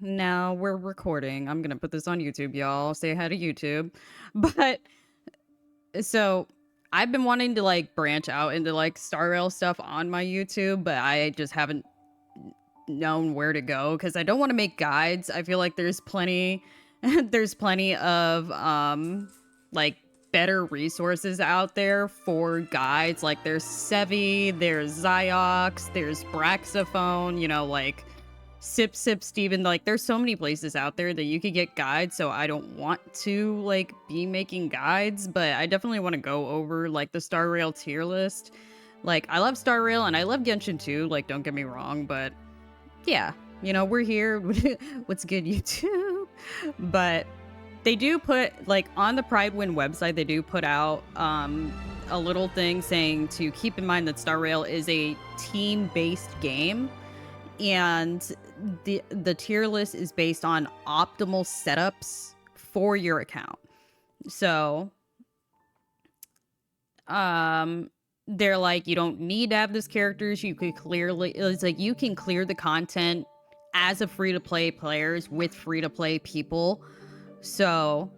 now we're recording. I'm gonna put this on YouTube, y'all. Say hi to YouTube. But so I've been wanting to like branch out into like Star Rail stuff on my YouTube, but I just haven't known where to go because I don't want to make guides. I feel like there's plenty there's plenty of like better resources out there for guides. Like there's Sevi, there's Ziox, there's Braxophone, you know, like Sip Sip Steven. Like there's so many places out there that you could get guides, so I don't want to like be making guides, but I definitely want to go over like the Star Rail tier list. Like I love Star Rail and I love Genshin too, like don't get me wrong, but yeah, you know, we're here. What's good, YouTube? But they do put, like, on the Prydwen website, they do put out a little thing saying to keep in mind that Star Rail is a team-based game, and the tier list is based on optimal setups for your account. So, they're like, you don't need to have this characters. You could clearly, it's like you can clear the content as a free-to-play players with free-to-play people. So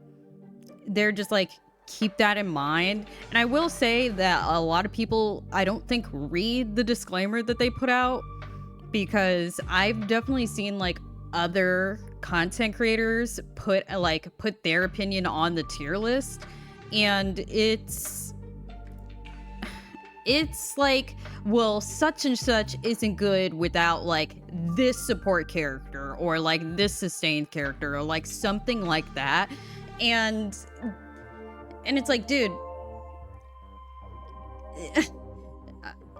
they're just like, keep that in mind. And I will say that a lot of people, I don't think, read the disclaimer that they put out, because I've definitely seen like other content creators put their opinion on the tier list, and it's like, well, such and such isn't good without like this support character or like this sustained character or like something like that. And it's like, dude,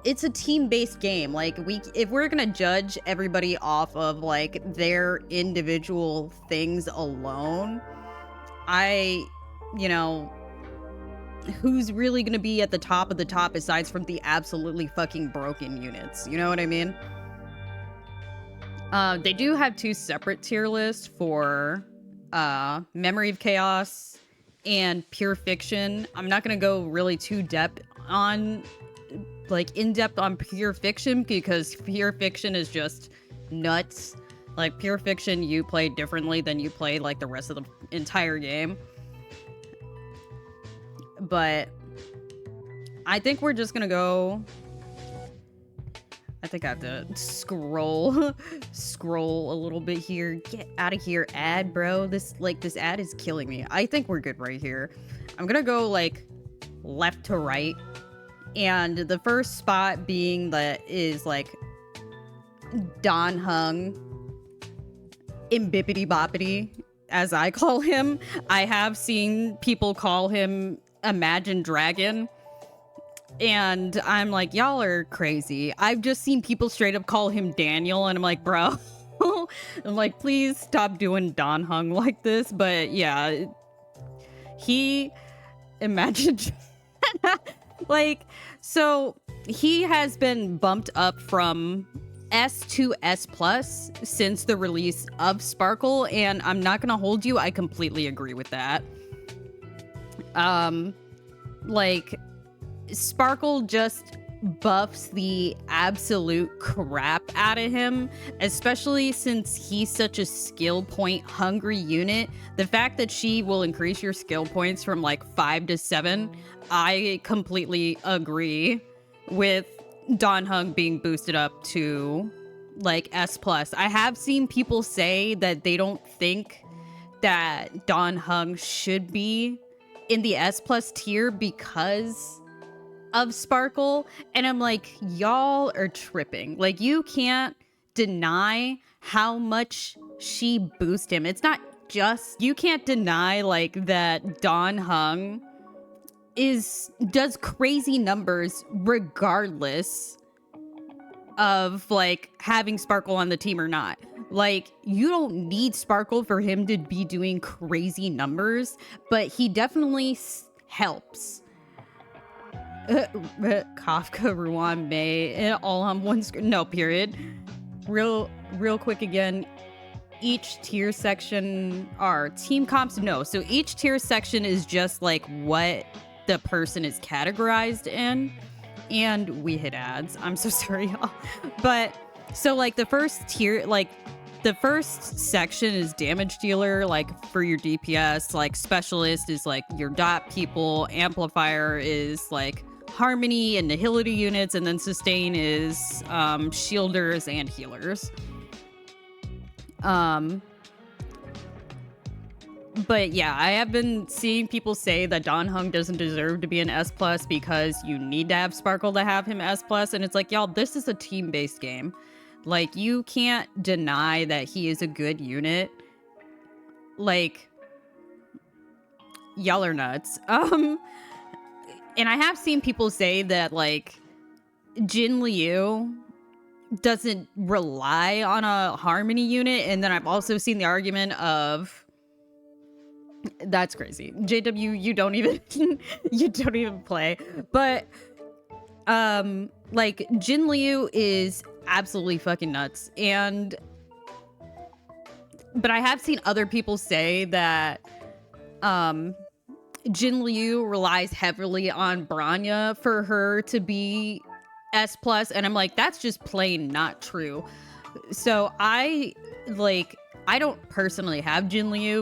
it's a team-based game. Like if we're gonna judge everybody off of like their individual things alone, you know, who's really going to be at the top of the top aside from the absolutely fucking broken units? You know what I mean? They do have two separate tier lists for Memory of Chaos and Pure Fiction. I'm not going to go really too in depth on Pure Fiction, because Pure Fiction is just nuts. Like Pure Fiction, you play differently than you play like the rest of the entire game. But I think we're just gonna go. I think I have to scroll a little bit here. Get out of here, ad, bro. This ad is killing me. I think we're good right here. I'm gonna go like left to right, and the first spot being is like Don Hung Imbippity Boppity, as I call him. I have seen people call him Imagine Dragon, and I'm like, y'all are crazy. I've just seen people straight up call him Daniel, and I'm like, bro, I'm like, please stop doing Don Hung like this. But yeah, he imagined like, so he has been bumped up from S to S plus since the release of Sparkle, and I'm not gonna hold you, I completely agree with that. Like, Sparkle just buffs the absolute crap out of him, especially since he's such a skill point hungry unit. The fact that she will increase your skill points from like 5 to 7, I completely agree with Don Hung being boosted up to like S plus. I have seen people say that they don't think that Don Hung should be in the S plus tier because of Sparkle, and I'm like, y'all are tripping. Like, you can't deny how much she boosted him. It's not just, you can't deny like that Don Hung does crazy numbers regardless of like having Sparkle on the team or not. Like, you don't need Sparkle for him to be doing crazy numbers, but he definitely helps. Kafka, Ruan, May, all on one screen. No, period. Real quick again. Each tier section are team comps. No, so each tier section is just like what the person is categorized in. And we hit ads. I'm so sorry, y'all. But so like the first tier, like the first section is damage dealer, like for your DPS, like specialist is like your dot people, amplifier is like harmony and nihility units, and then sustain is shielders and healers. But yeah, I have been seeing people say that Don Hung doesn't deserve to be an S+ because you need to have Sparkle to have him S+, and it's like, y'all, this is a team-based game. Like, you can't deny that he is a good unit. Like, y'all are nuts. And I have seen people say that, like, Jin Liu doesn't rely on a harmony unit, and then I've also seen the argument of, that's crazy, JW, you don't even you don't even play. But like, Jin Liu is absolutely fucking nuts, but I have seen other people say that Jin Liu relies heavily on Bronya for her to be S+, and I'm like, that's just plain not true. So I don't personally have Jin Liu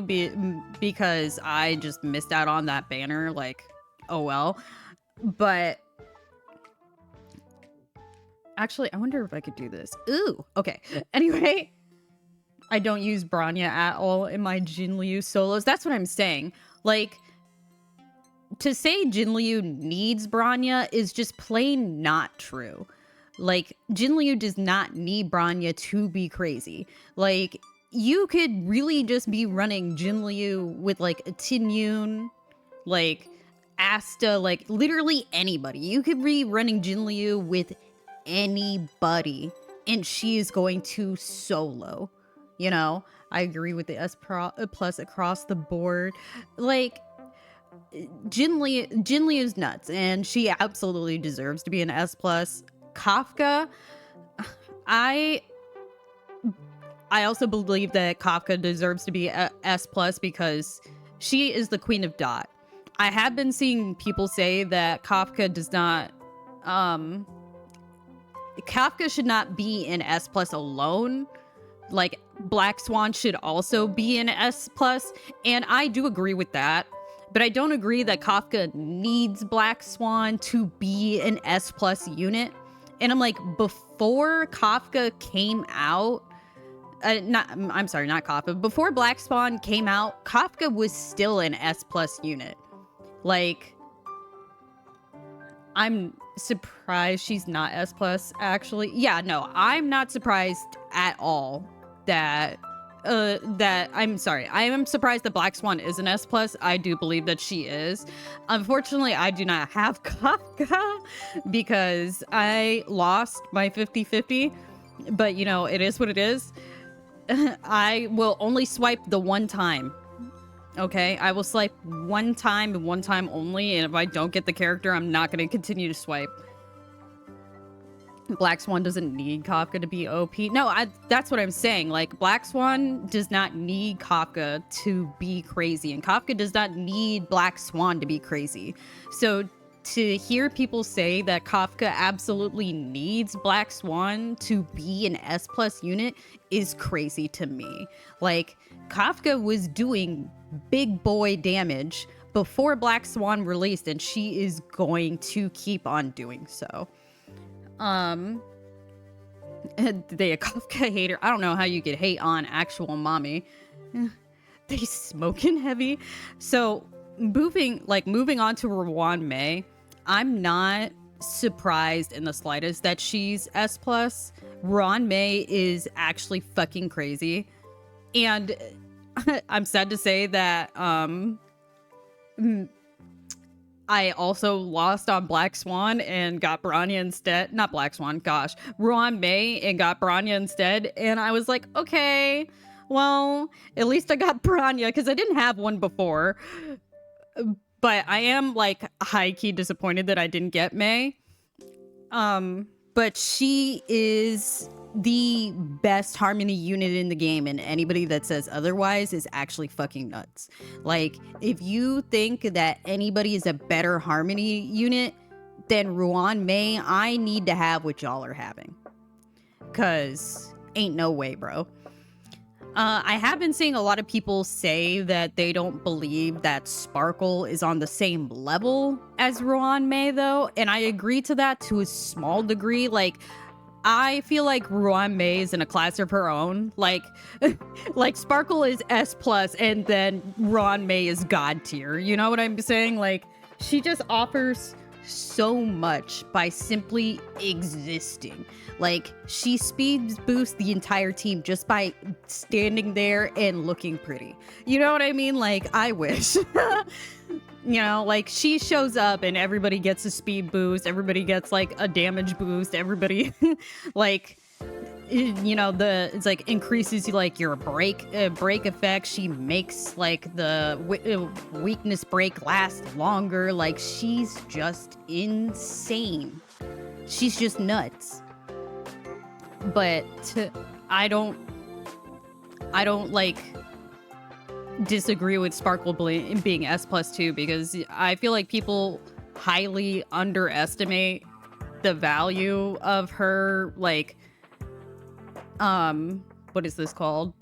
because I just missed out on that banner, like, oh well. But actually, I wonder if I could do this. Ooh, okay. Anyway, I don't use Bronya at all in my Jin Liu solos. That's what I'm saying. Like, to say Jin Liu needs Bronya is just plain not true. Like, Jin Liu does not need Bronya to be crazy. Like, you could really just be running Jin Liu with, like, a Tin Yun, like, Asta, like, literally anybody. You could be running Jin Liu with anybody, and she is going to solo. You know? I agree with the S+ across the board. Like, Jin Liu's nuts, and she absolutely deserves to be an S+. Kafka, I also believe that Kafka deserves to be a S+ because she is the queen of dot. I have been seeing people say that Kafka does not, Kafka should not be an S+ alone. Like, Black Swan should also be an S+, and I do agree with that. But I don't agree that Kafka needs Black Swan to be an S+ unit. And I'm like, before Kafka came out, not Kafka, before Black Swan came out, Kafka was still an S+ unit. Like, I'm surprised she's not S+, actually. Yeah, no, I'm not surprised at all that I'm sorry. I am surprised that Black Swan is an S+. I do believe that she is. Unfortunately, I do not have Kafka because I lost my 50-50. But, you know, it is what it is. I will only swipe the one time. Okay? I will swipe one time and one time only. And if I don't get the character, I'm not going to continue to swipe. Black Swan doesn't need Kafka to be OP. No, that's what I'm saying. Like, Black Swan does not need Kafka to be crazy, and Kafka does not need Black Swan to be crazy. So to hear people say that Kafka absolutely needs Black Swan to be an S+ unit is crazy to me. Like, Kafka was doing big boy damage before Black Swan released, and she is going to keep on doing so. They a Kafka hater. I don't know how you could hate on actual mommy. They smoking heavy. So moving on to Ruan Mei, I'm not surprised in the slightest that she's S+. Ruan Mei is actually fucking crazy. And I'm sad to say that I also lost on Black Swan and got Bronya instead. Not Black Swan, gosh. Ruan Mei and got Bronya instead. And I was like, okay, well, at least I got Bronya because I didn't have one before. But I am, like, high-key disappointed that I didn't get Mei. But she is the best harmony unit in the game, and anybody that says otherwise is actually fucking nuts. Like, if you think that anybody is a better harmony unit than Ruan Mei, I need to have what y'all are having. Cause ain't no way, bro. I have been seeing a lot of people say that they don't believe that Sparkle is on the same level as Ruan May, though, and I agree to that to a small degree. Like, I feel like Ruan May is in a class of her own. Like, like Sparkle is S plus, and then Ruan May is God tier. You know what I'm saying? Like, she just offers so much by simply existing. Like, she speed boosts the entire team just by standing there and looking pretty. You know what I mean? Like, I wish. You know, like, she shows up and everybody gets a speed boost, everybody gets like a damage boost, everybody like, you know, it's like increases like your break effect. She makes like the weakness break last longer. Like, she's just insane. She's just nuts. But I don't like disagree with Sparkle being S plus 2, because I feel like people highly underestimate the value of her, like, what is this called?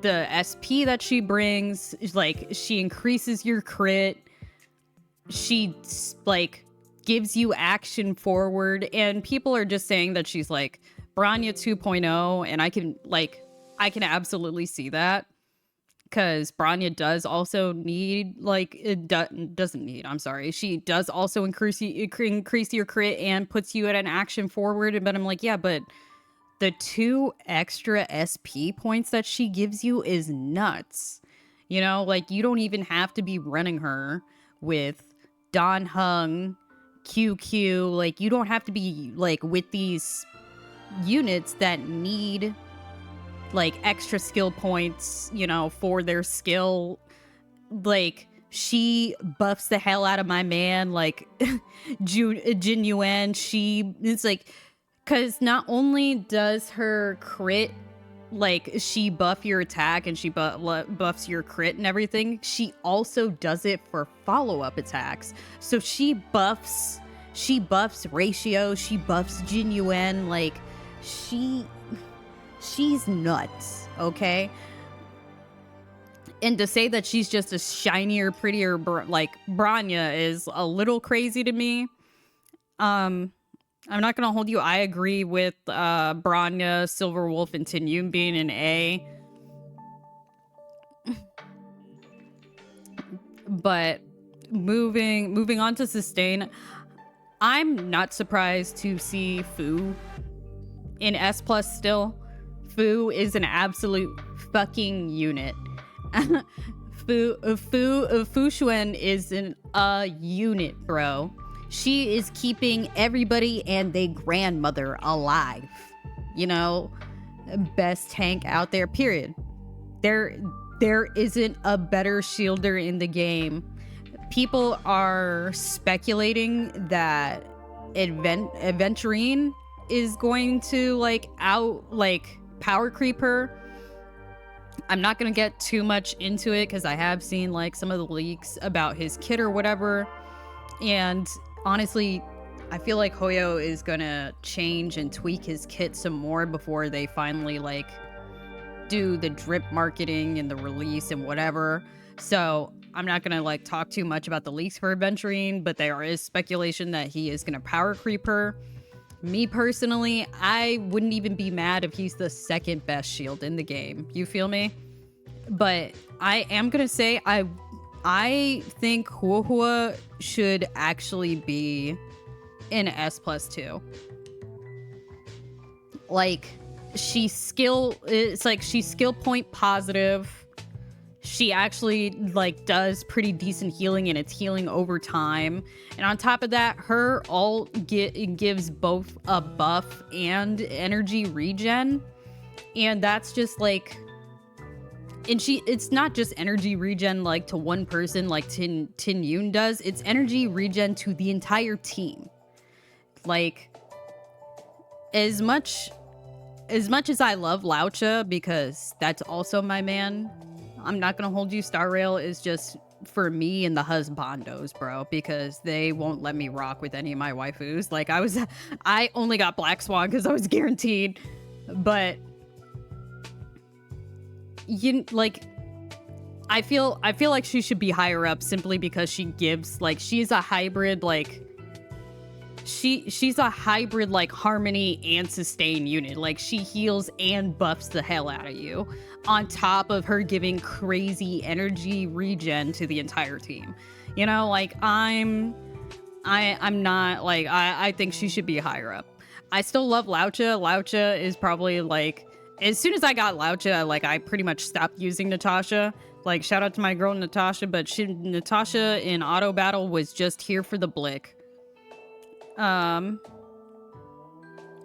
The SP that she brings. Like, she increases your crit. She like gives you action forward, and people are just saying that she's like Bronya 2.0, and I can absolutely see that, because Bronya does also need, like, doesn't need, I'm sorry, she does also increase your crit and puts you at an action forward. But I'm like, yeah, but the 2 extra SP points that she gives you is nuts. You know, like, you don't even have to be running her with Dan Heng, QQ. Like, you don't have to be like with these units that need like extra skill points, you know, for their skill. Like, she buffs the hell out of my man, like Jin Yuan. It's like, because not only does her crit, like, she buff your attack and she buffs your crit and everything, she also does it for follow-up attacks. So she buffs Ratio, she buffs Jin Yuan. Like, she's nuts, okay? And to say that she's just a shinier, prettier, like, Bronya is a little crazy to me. I'm not gonna hold you. I agree with Bronya, Silver Wolf, and Tinyun being an A. But moving on to sustain, I'm not surprised to see Fu in S plus still. Fu is an absolute fucking unit. Fu Shuen is a unit, bro. She is keeping everybody and their grandmother alive. You know, best tank out there, period. There isn't a better shielder in the game. People are speculating that Aventurine is going to power creep her. I'm not gonna get too much into it because I have seen like some of the leaks about his kit or whatever, and honestly, I feel like Hoyo is gonna change and tweak his kit some more before they finally like do the drip marketing and the release and whatever. So I'm not gonna like talk too much about the leaks for Aventurine, but there is speculation that he is gonna power creep her. Me personally, I wouldn't even be mad if he's the second best shield in the game. You feel me? But I am gonna say I think Huohua should actually be in S plus 2. Like, she's skill point positive. She actually like does pretty decent healing, and it's healing over time. And on top of that, her ult gives both a buff and energy regen. And that's just like, and it's not just energy regen like to one person like Tin Yoon does. It's energy regen to the entire team. Like, as much as I love Laucha, because that's also my man, I'm not gonna hold you. Star Rail is just for me and the husbandos, bro, because they won't let me rock with any of my waifus. Like, I only got Black Swan because I was guaranteed, but you like I feel like she should be higher up simply because she gives like she's a hybrid like she's a hybrid like harmony and sustain unit. Like she heals and buffs the hell out of you on top of her giving crazy energy regen to the entire team. You know, like I'm not like I think she should be higher up. I still love Laucha. Laucha is probably like as soon as I got Laucha, like I pretty much stopped using Natasha. Like shout out to my girl Natasha, but Natasha in auto battle was just here for the blick.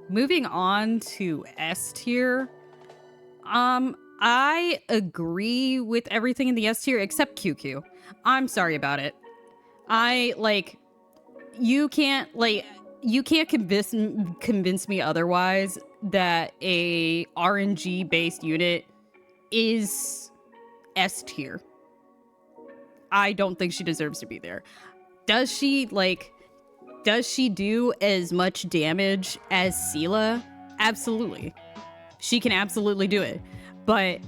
Moving on to S tier. I agree with everything in the S tier except QQ. I'm sorry about it. You can't convince me otherwise that a RNG based unit is S tier. I don't think she deserves to be there. Does she do as much damage as Seela? Absolutely. She can absolutely do it. But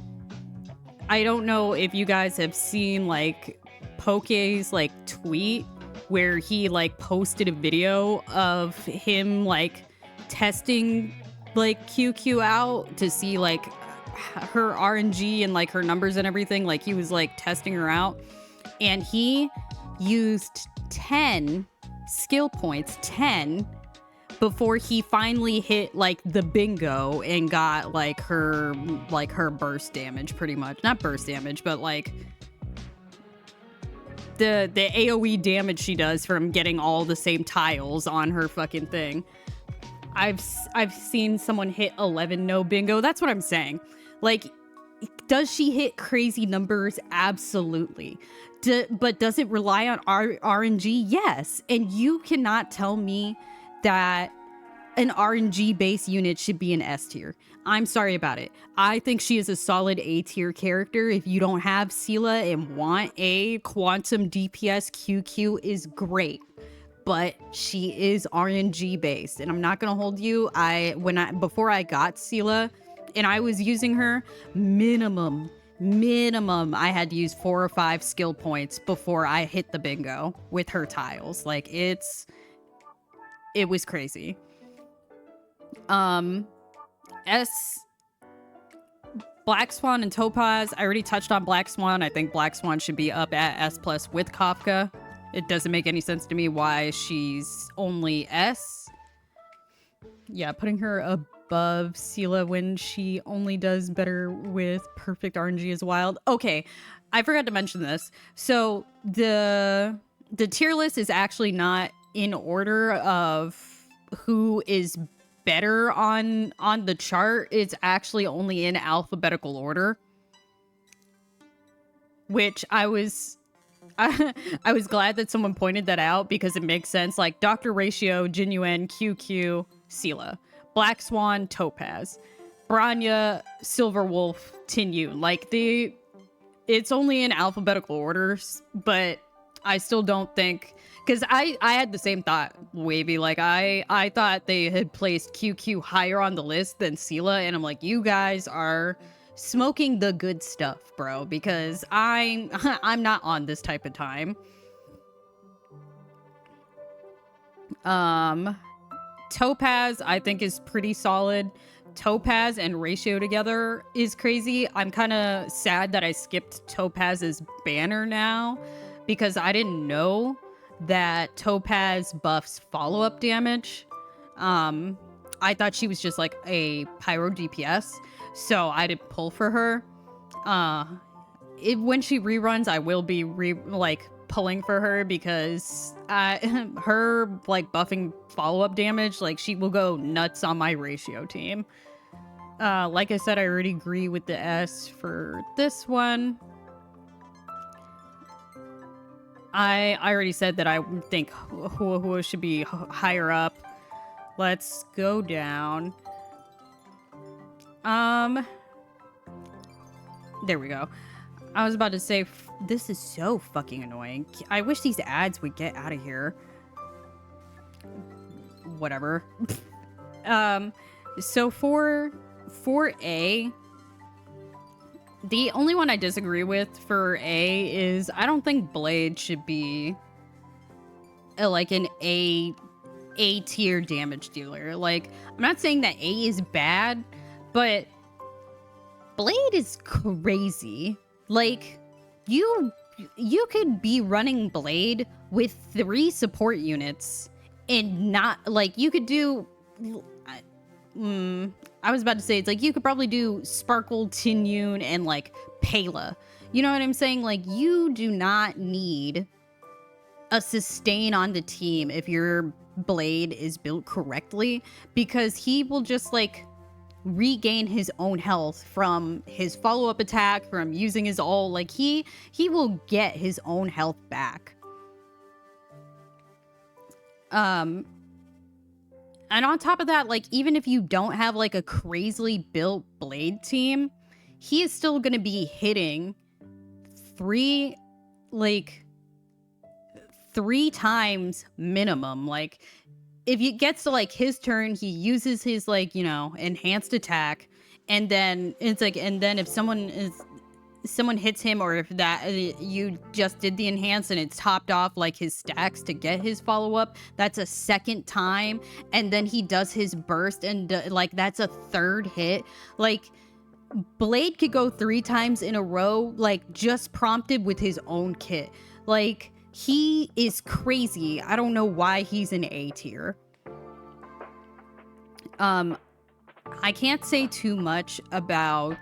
I don't know if you guys have seen like Poke's like tweet where he like posted a video of him like testing like QQ out to see like her RNG and like her numbers and everything. Like he was like testing her out and he used 10 skill points, 10, before he finally hit like the bingo and got like her burst damage, pretty much. Not burst damage, but like the AoE damage she does from getting all the same tiles on her fucking thing. I've seen someone hit 11 no bingo. That's what I'm saying. Like, does she hit crazy numbers? Absolutely. But does it rely on RNG? Yes. And you cannot tell me that an RNG based unit should be an S tier. I'm sorry about it. I think she is a solid A tier character. If you don't have Seela and want a quantum DPS, QQ is great. But she is RNG based, and I'm not gonna hold you. Before I got Seela and I was using her, minimum I had to use 4 or 5 skill points before I hit the bingo with her tiles. Like it was crazy. Black Swan and Topaz. I already touched on Black Swan. I think Black Swan should be up at S+ with Kafka. It doesn't make any sense to me why she's only S. Yeah, putting her above Seela when she only does better with perfect RNG is wild. Okay, I forgot to mention this. So the tier list is actually not in order of who is better on the chart. It's actually only in alphabetical order, which I was glad that someone pointed that out because it makes sense. Like Dr. Ratio, Genuine, QQ, Seela, Black Swan, Topaz, Branya, Silver Wolf, Tinyun. Like it's only in alphabetical orders, but I still don't think, because I had the same thought, Wavy. Like I thought they had placed QQ higher on the list than Seela, and I'm like, you guys are smoking the good stuff, bro, because I'm not on this type of time. Topaz I think is pretty solid. Topaz and Ratio together is crazy. I'm kind of sad that I skipped Topaz's banner now because I didn't know that Topaz buffs follow-up damage. I thought she was just like a pyro DPS, so I didn't pull for her. When she reruns, I will be pulling for her because her like buffing follow-up damage, like she will go nuts on my Ratio team. Like I said, I already agree with the S for this one. I already said that I think who should be higher up. Let's go down. There we go. I was about to say, this is so fucking annoying. I wish these ads would get out of here. Whatever. So for A, The only one I disagree with for A is I don't think Blade should be like an A tier damage dealer. Like, I'm not saying that A is bad, but Blade is crazy. Like, you could be running Blade with 3 support units and not, like, you could do I was about to say, it's like you could probably do Sparkle, Tinyun, and like Pela. You know what I'm saying? Like, you do not need a sustain on the team if your Blade is built correctly, because he will just like regain his own health from his follow-up attack, from using his ult. Like, he will get his own health back. And on top of that, like, even if you don't have like a crazily built Blade team, he is still going to be hitting 3 times minimum. Like, if it gets to like his turn, he uses his like, you know, enhanced attack, and then it's like, and then if someone hits him, or if that you just did the enhance and it's topped off like his stacks to get his follow-up, that's a second time, and then he does his burst and like that's a third hit. Like, Blade could go 3 times in a row, like just prompted with his own kit. Like, he is crazy. I don't know why he's an A tier. I can't say too much about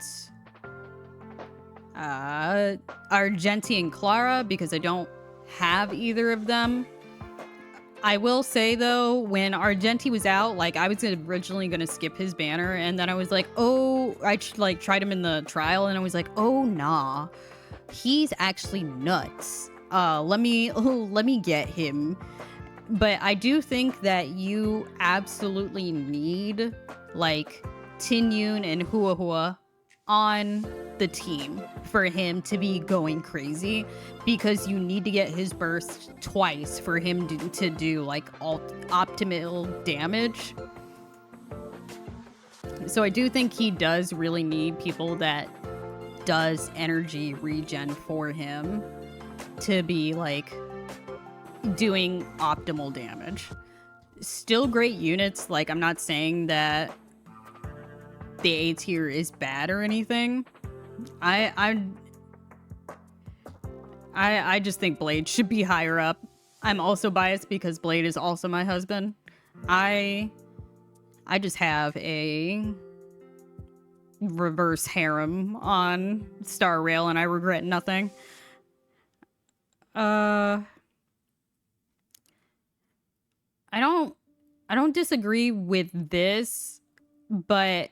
Argenti and Clara because I don't have either of them. I will say though, when Argenti was out, like, I was originally gonna skip his banner, and then I was like, oh, I like tried him in the trial, and I was like, oh nah, he's actually nuts. Let me get him. But I do think that you absolutely need like Tinyun and Hua Hua on the team for him to be going crazy, because you need to get his burst twice for him to do like optimal damage. So I do think he does really need people that does energy regen for him to be like doing optimal damage. Still great units. Like, I'm not saying that the A tier is bad or anything. I just think Blade should be higher up. I'm also biased because Blade is also my husband. I just have a reverse harem on Star Rail, and I regret nothing. I don't disagree with this, but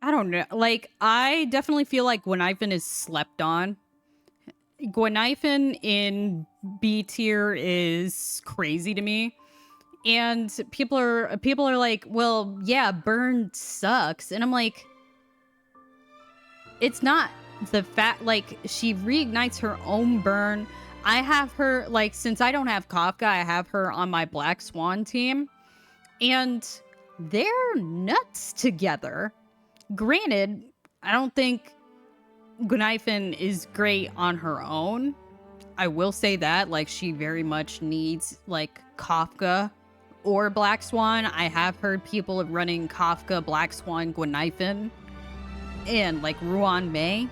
I don't know. Like, I definitely feel like Gwenhyphen is slept on. Gwenhyphen in B tier is crazy to me. And people are like, well, yeah, burn sucks. And I'm like, it's not the fact, like, she reignites her own burn. I have her, like, since I don't have Kafka, I have her on my Black Swan team. And they're nuts together. Granted, I don't think Gwenhyphen is great on her own. I will say that, like, she very much needs, like, Kafka or Black Swan. I have heard people running Kafka, Black Swan, Gwenhyphen, and, like, Ruan Mei.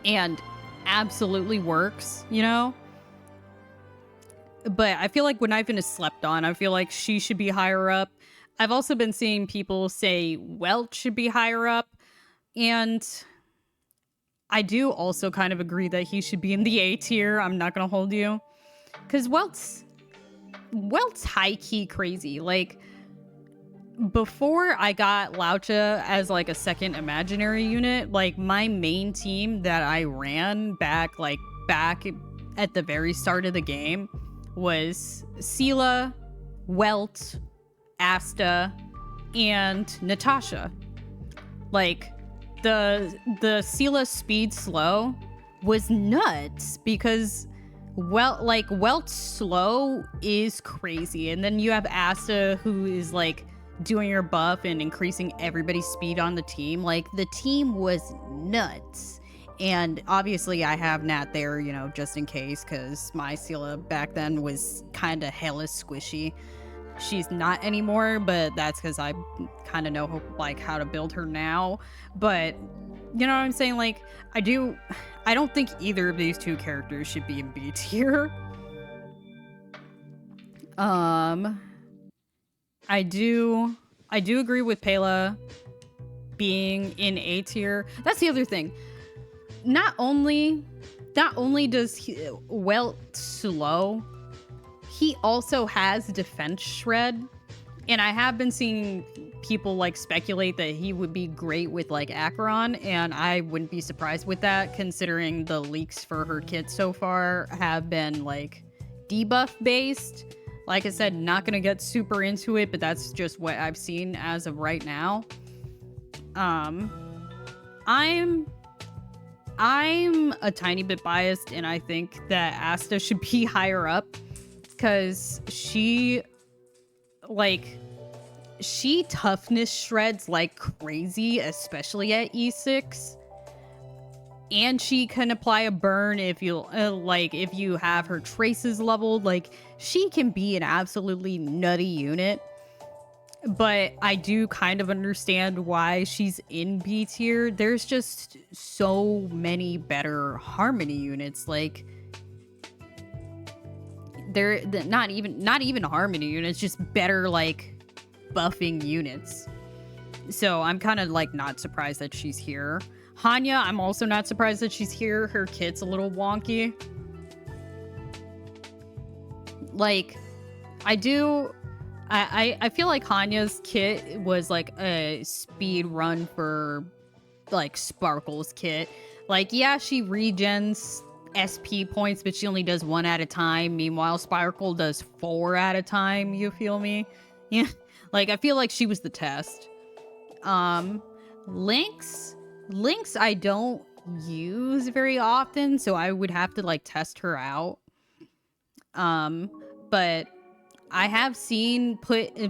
And absolutely works, you know? But I feel like Gwenhyphen is slept on. I feel like she should be higher up. I've also been seeing people say Welt should be higher up. And I do also kind of agree that he should be in the A tier. I'm not going to hold you. Because Welt's high-key crazy. Like, before I got Laucha as, like, a second imaginary unit, like, my main team that I ran back at the very start of the game was Seela, Welt, Asta, and Natasha. Like, the Seela speed slow was nuts because Welt's slow is crazy. And then you have Asta, who is like doing her buff and increasing everybody's speed on the team. Like, the team was nuts. And obviously I have Nat there, you know, just in case, because my Scylla back then was kind of hella squishy. She's not anymore, but that's because I kind of know like how to build her now. But you know what I'm saying? Like, I don't think either of these two characters should be in B tier. I do agree with Pela being in A tier. That's the other thing. Not only does he slow, he also has defense shred. And I have been seeing people like speculate that he would be great with like Acheron, and I wouldn't be surprised with that, considering the leaks for her kit so far have been like debuff based. Like I said, not gonna get super into it, but that's just what I've seen as of right now. I'm a tiny bit biased, and I think that Asta should be higher up because she toughness shreds like crazy, especially at E6. And she can apply a burn if you if you have her traces leveled. Like, she can be an absolutely nutty unit. But I do kind of understand why she's in B tier. There's just so many better Harmony units. Like, they're not even Harmony units, just better like buffing units. So I'm kind of like not surprised that she's here. Hanya, I'm also not surprised that she's here. Her kit's a little wonky. Like, I feel like Hanya's kit was like a speed run for like Sparkle's kit. Like, yeah, she regens SP points, but she only does 1 at a time. Meanwhile, Sparkle does 4 at a time. You feel me? Yeah. Like, I feel like she was the test. Lynx I don't use very often, so I would have to like test her out. But I have seen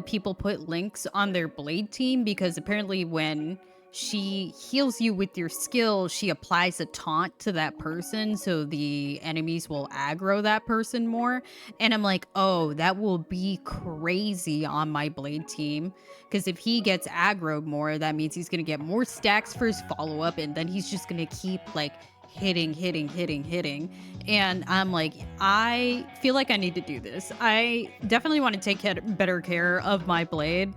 people put Lynx on their Blade team because apparently when she heals you with your skill, she applies a taunt to that person, so the enemies will aggro that person more. And I'm like, oh, that will be crazy on my Blade team, because if he gets aggroed more, that means he's gonna get more stacks for his follow-up, and then he's just gonna keep like hitting. And I'm like, I feel like I need to do this. I definitely want to take better care of my Blade.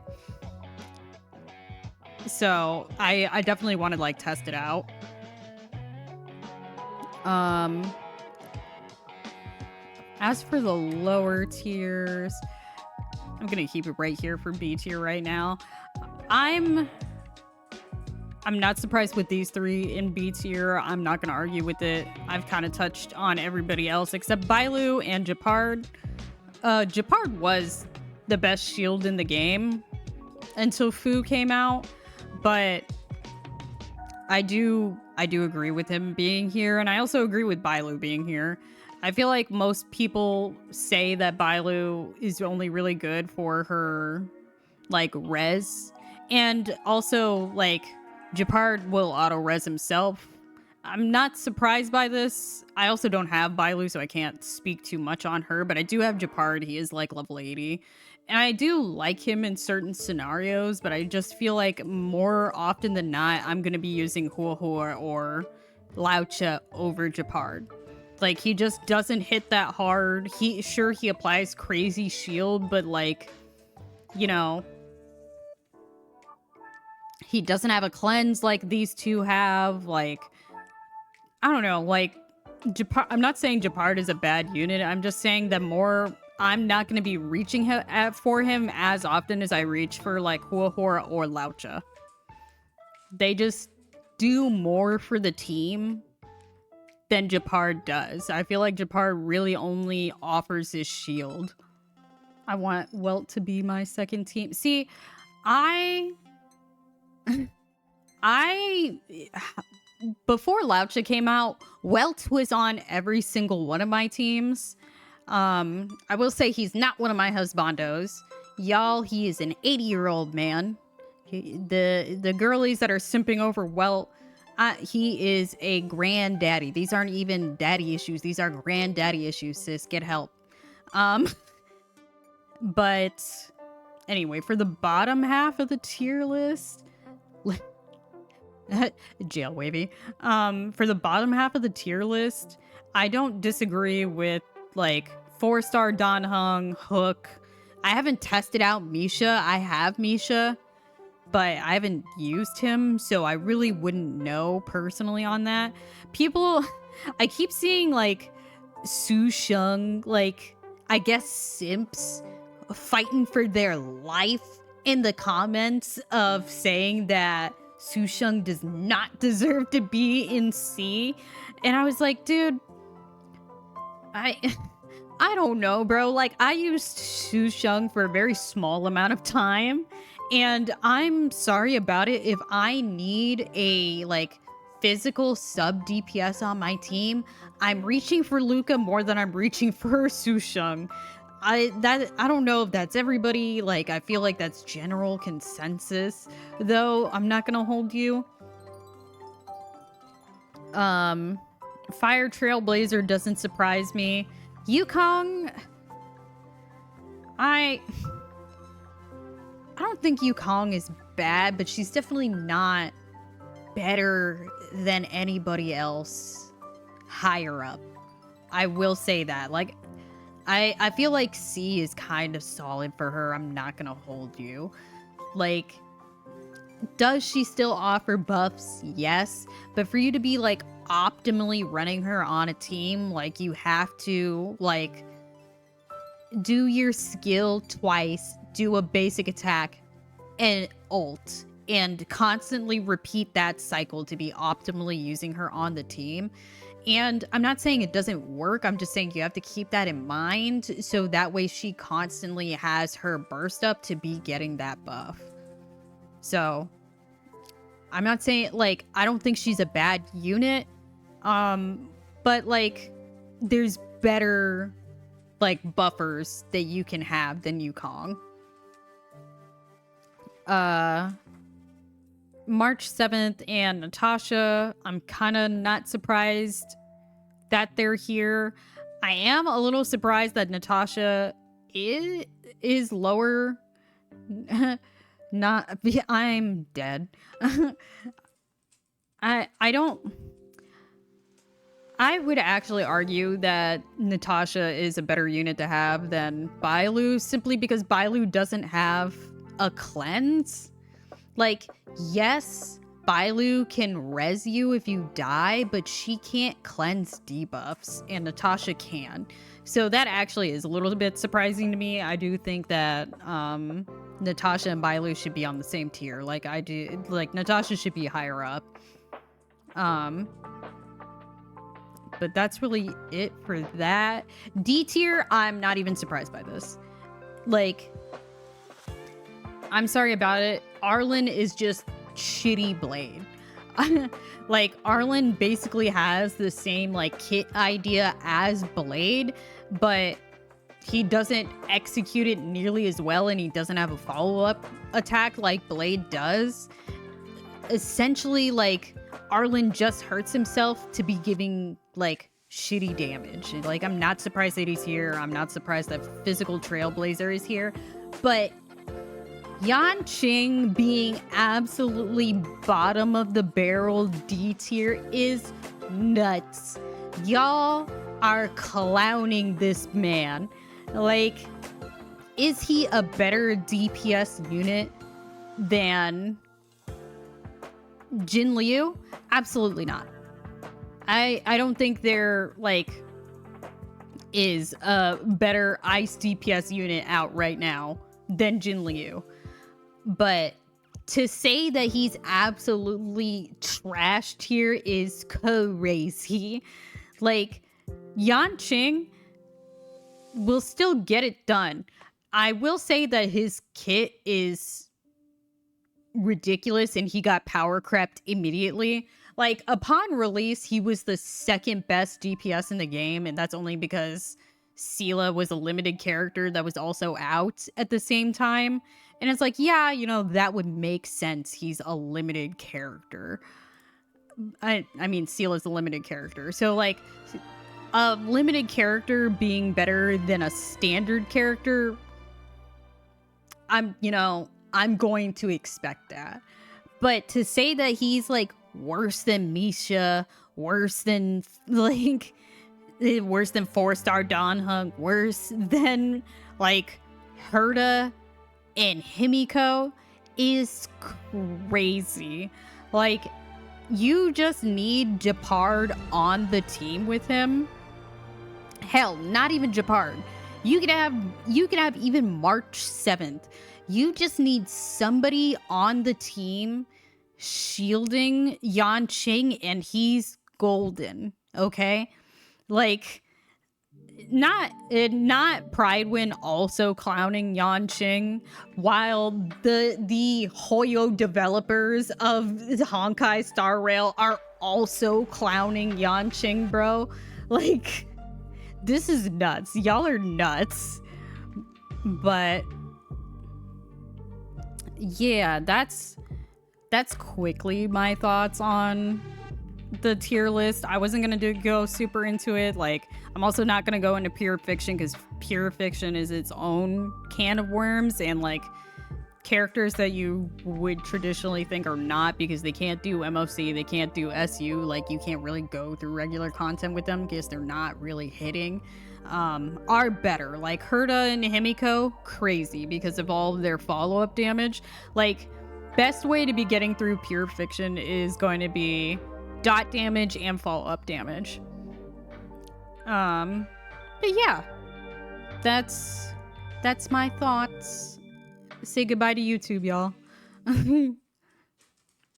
So I definitely want to like test it out. As for the lower tiers, I'm gonna keep it right here for B tier right now. I'm not surprised with these three in B tier. I'm not gonna argue with it. I've kind of touched on everybody else except Bailu and Japard. Japard was the best shield in the game until Fu came out. But I do agree with him being here, and I also agree with Bailu being here. I feel like most people say that Bailu is only really good for her like res, and also like Japard will auto res himself. I'm not surprised by this. I also don't have Bailu, so I can't speak too much on her, but I do have Japard. He is like level 80. And I do like him in certain scenarios, but I just feel like more often than not, I'm going to be using Hua or Laucha over Japard. Like, he just doesn't hit that hard. He applies crazy shield, but like, you know, he doesn't have a cleanse like these two have. Like, I don't know, like, I'm not saying Japard is a bad unit. I'm just saying that I'm not going to be reaching for him as often as I reach for like Hua or Laucha. They just do more for the team than Japard does. I feel like Japard really only offers his shield. I want Welt to be my second team. See, before Laucha came out, Welt was on every single one of my teams. I will say he's not one of my husbandos. Y'all, he is an 80-year-old man. The girlies that are simping over, well, he is a granddaddy. These aren't even daddy issues. These are granddaddy issues, sis. Get help. Um, but anyway, for the bottom half of the tier list, jail wavy. For the bottom half of the tier list, I don't disagree with like 4-star Don Hung, Hook. I haven't tested out Misha. I have Misha, but I haven't used him, so I really wouldn't know personally on that. People, I keep seeing like Su Sheng, like I guess simps fighting for their life in the comments of saying that Su Sheng does not deserve to be in C. And I was like, dude, I don't know, bro. Like, I used Su Sheng for a very small amount of time, and I'm sorry about it. If I need a, like, physical sub DPS on my team, I'm reaching for Luca more than I'm reaching for Su Sheng. I don't know if that's everybody. Like, I feel like that's general consensus, though. I'm not gonna hold you. Fire Trailblazer doesn't surprise me. Yukong, I don't think Yukong is bad, but she's definitely not better than anybody else higher up. I will say that. Like, I feel like C is kind of solid for her. I'm not gonna hold you. Like, does she still offer buffs? Yes. But for you to be like optimally running her on a team, like, you have to like do your skill twice, do a basic attack and ult, and constantly repeat that cycle to be optimally using her on the team. And I'm not saying it doesn't work, I'm just saying you have to keep that in mind, so that way she constantly has her burst up to be getting that buff. So I'm not saying, like, I don't think she's a bad unit, but like, there's better like buffers that you can have than Yukong. March 7th and Natasha, I'm kind of not surprised that they're here. I am a little surprised that Natasha is lower. Not, I'm dead. I would actually argue that Natasha is a better unit to have than Bailu, simply because Bailu doesn't have a cleanse. Like, yes, Bailu can res you if you die, but she can't cleanse debuffs, and Natasha can. So that actually is a little bit surprising to me. I do think that Natasha and Bailu should be on the same tier. Like, I do, like, Natasha should be higher up. But that's really it for that. D tier, I'm not even surprised by this. Like, I'm sorry about it. Arlen is just shitty Blade. Like, Arlen basically has the same, like, kit idea as Blade, but he doesn't execute it nearly as well, and he doesn't have a follow-up attack like Blade does. Essentially, like, Arlen just hurts himself to be giving, like, shitty damage. Like, I'm not surprised that he's here. I'm not surprised that Physical Trailblazer is here. But Yan Qing being absolutely bottom of the barrel D tier is nuts. Y'all are clowning this man. Like, is he a better DPS unit than Jin Liu? Absolutely not. I don't think there, like, is a better ice DPS unit out right now than Jin Liu. But to say that he's absolutely trashed here is crazy. Like, Yan Qing will still get it done. I will say that his kit is ridiculous and he got power crept immediately. Like, upon release, he was the second best DPS in the game, and that's only because Sela was a limited character that was also out at the same time. And it's like, yeah, that would make sense. He's a limited character. I mean, Sela's a limited character. So like a limited character being better than a standard character, I'm going to expect that. But to say that he's like worse than Misha, worse than like worse than 4-star Dawn Hunk, worse than like Herta and Himiko is crazy. Like, you just need Japard on the team with him. Hell, not even Japard. You could have even March 7th. You just need somebody on the team shielding Yanqing and he's golden, okay? Like, not Prydwen also clowning Yanqing while the Hoyo developers of Honkai Star Rail are also clowning Yanqing, bro. Like, this is nuts. Y'all are nuts. But yeah, that's quickly my thoughts on the tier list. I wasn't gonna go super into it. Like, I'm also not gonna go into pure fiction because pure fiction is its own can of worms, and like characters that you would traditionally think are not, because they can't do MOC, they can't do SU, like you can't really go through regular content with them because they're not really hitting, are better. Like Herta and Himiko, crazy because of all of their follow-up damage. Like, best way to be getting through pure fiction is going to be dot damage and follow-up damage. But yeah, that's my thoughts. Say goodbye to YouTube, y'all.